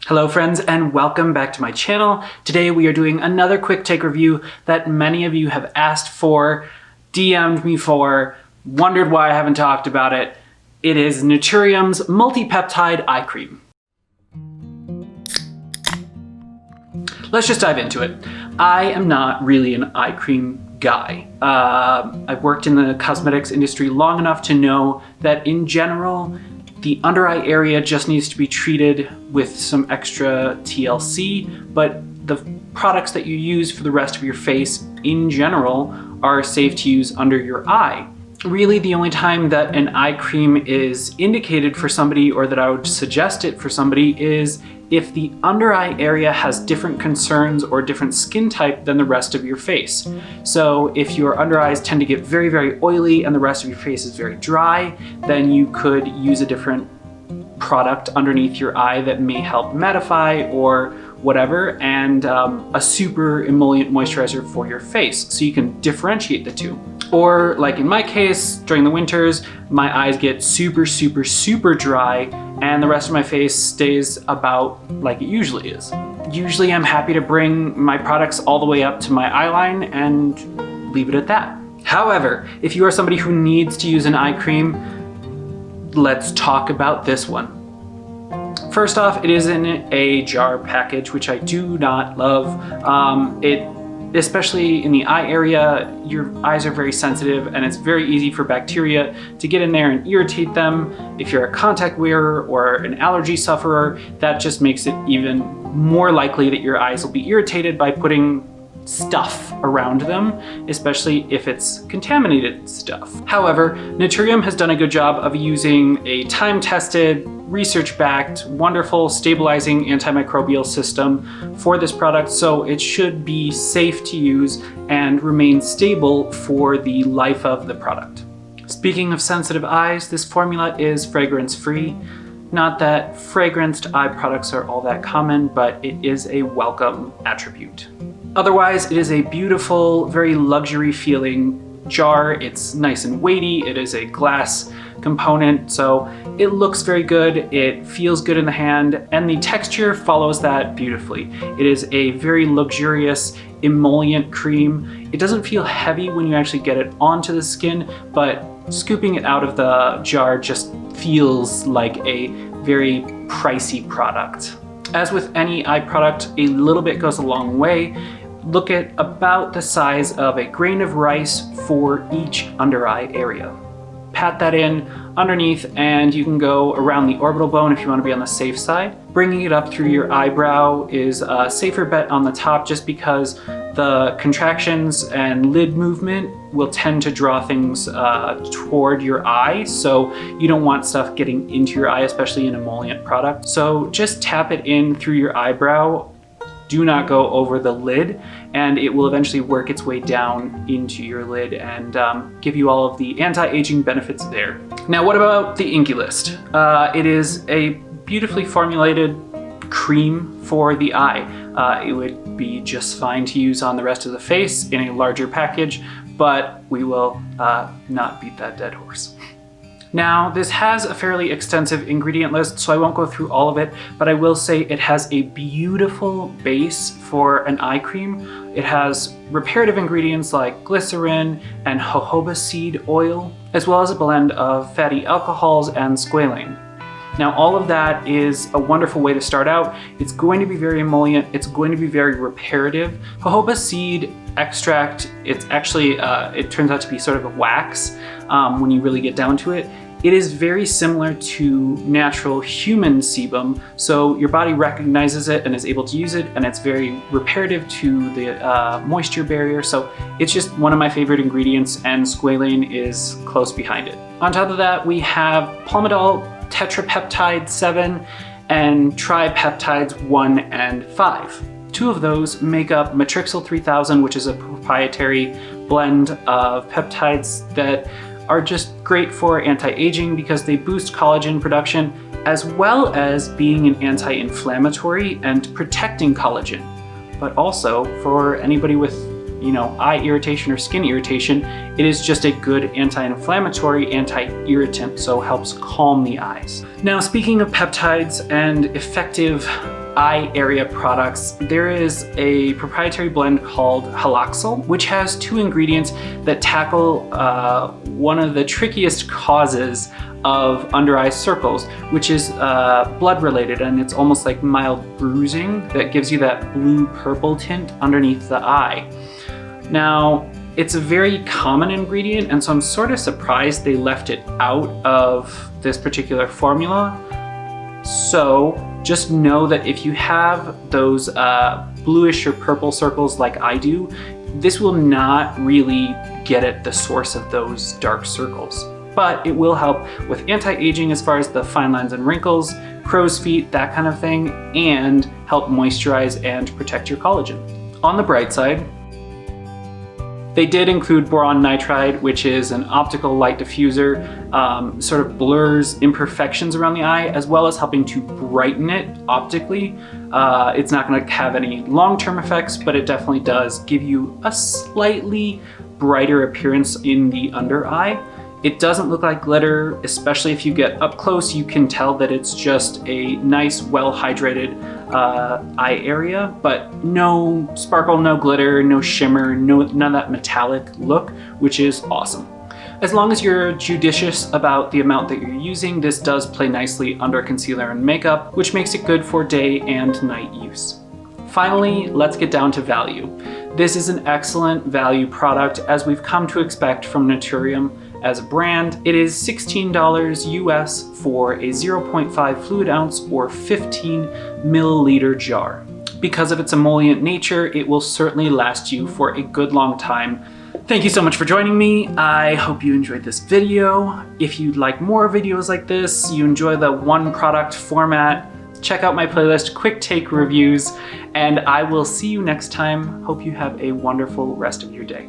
Hello friends and welcome back to my channel. Today we are doing another QuickTake review that many of you have asked for, DM'd me for, wondered why I haven't talked about it. It is Naturium's Multi-Peptide Eye Cream. Let's just dive into it. I am not really an eye cream guy. I've worked in the cosmetics industry long enough to know that in general, the under eye area just needs to be treated with some extra TLC, but the products that you use for the rest of your face in general are safe to use under your eye. Really, the only time that an eye cream is indicated for somebody, or that I would suggest it for somebody, is if the under eye area has different concerns or different skin type than the rest of your face. So if your under eyes tend to get very, very oily and the rest of your face is very dry, then you could use a different product underneath your eye that may help mattify or whatever, and a super emollient moisturizer for your face, so you can differentiate the two. Or like in my case, during the winters, my eyes get super, super, super dry and the rest of my face stays about like it usually is. Usually I'm happy to bring my products all the way up to my eye line and leave it at that. However, if you are somebody who needs to use an eye cream, let's talk about this one. First off, it is in a jar package, which I do not love. Especially in the eye area, your eyes are very sensitive and it's very easy for bacteria to get in there and irritate them. If you're a contact wearer or an allergy sufferer, that just makes it even more likely that your eyes will be irritated by putting stuff around them, especially if it's contaminated stuff. However, Naturium has done a good job of using a time-tested, research-backed, wonderful stabilizing antimicrobial system for this product, so it should be safe to use and remain stable for the life of the product. Speaking of sensitive eyes, this formula is fragrance-free. Not that fragranced eye products are all that common, but it is a welcome attribute. Otherwise, it is a beautiful, very luxury feeling jar. It's nice and weighty. It is a glass component, so it looks very good. It feels good in the hand, and the texture follows that beautifully. It is a very luxurious emollient cream. It doesn't feel heavy when you actually get it onto the skin, but scooping it out of the jar just feels like a very pricey product. As with any eye product, a little bit goes a long way. Look at about the size of a grain of rice for each under eye area. Pat that in underneath and you can go around the orbital bone if you want to be on the safe side. Bringing it up through your eyebrow is a safer bet on the top, just because the contractions and lid movement will tend to draw things toward your eye, so you don't want stuff getting into your eye, especially an emollient product. So just tap it in through your eyebrow. Do not go over the lid, and it will eventually work its way down into your lid and give you all of the anti-aging benefits there. Now, what about the Inky List? It is a beautifully formulated cream for the eye. It would be just fine to use on the rest of the face in a larger package, but we will not beat that dead horse. Now, this has a fairly extensive ingredient list, so I won't go through all of it, but I will say it has a beautiful base for an eye cream. It has reparative ingredients like glycerin and jojoba seed oil, as well as a blend of fatty alcohols and squalane. Now, all of that is a wonderful way to start out. It's going to be very emollient. It's going to be very reparative. Jojoba seed extract, it's actually, it turns out to be sort of a wax when you really get down to it. It is very similar to natural human sebum, so your body recognizes it and is able to use it, and it's very reparative to the moisture barrier, so it's just one of my favorite ingredients, and squalane is close behind it. On top of that, we have palmitoyl tetrapeptide 7 and tripeptides 1 and 5. Two of those make up Matrixyl 3000, which is a proprietary blend of peptides that are just great for anti-aging because they boost collagen production, as well as being an anti-inflammatory and protecting collagen. But also for anybody with eye irritation or skin irritation, it is just a good anti-inflammatory, anti-irritant, so helps calm the eyes. Now, speaking of peptides and effective eye area products, there is a proprietary blend called haloxyl, which has 2 ingredients that tackle one of the trickiest causes of under eye circles, which is blood related, and it's almost like mild bruising that gives you that blue-purple tint underneath the eye. Now, it's a very common ingredient, and so I'm sort of surprised they left it out of this particular formula. So just know that if you have those bluish or purple circles like I do, this will not really get at the source of those dark circles. But it will help with anti-aging as far as the fine lines and wrinkles, crow's feet, that kind of thing, and help moisturize and protect your collagen. On the bright side, they did include boron nitride, which is an optical light diffuser, sort of blurs imperfections around the eye, as well as helping to brighten it optically. It's not going to have any long-term effects, but it definitely does give you a slightly brighter appearance in the under eye. It doesn't look like glitter, especially if you get up close. You can tell that it's just a nice, well-hydrated eye area, but no sparkle, no glitter, no shimmer, none of that metallic look, which is awesome. As long as you're judicious about the amount that you're using, this does play nicely under concealer and makeup, which makes it good for day and night use. Finally, let's get down to value. This is an excellent value product, as we've come to expect from Naturium as a brand. It is $16 US for a 0.5 fluid ounce or 15 milliliter jar. Because of its emollient nature, it will certainly last you for a good long time. Thank you so much for joining me. I hope you enjoyed this video. If you'd like more videos like this, you enjoy the one product format, check out my playlist, QuickTake Reviews, and I will see you next time. Hope you have a wonderful rest of your day.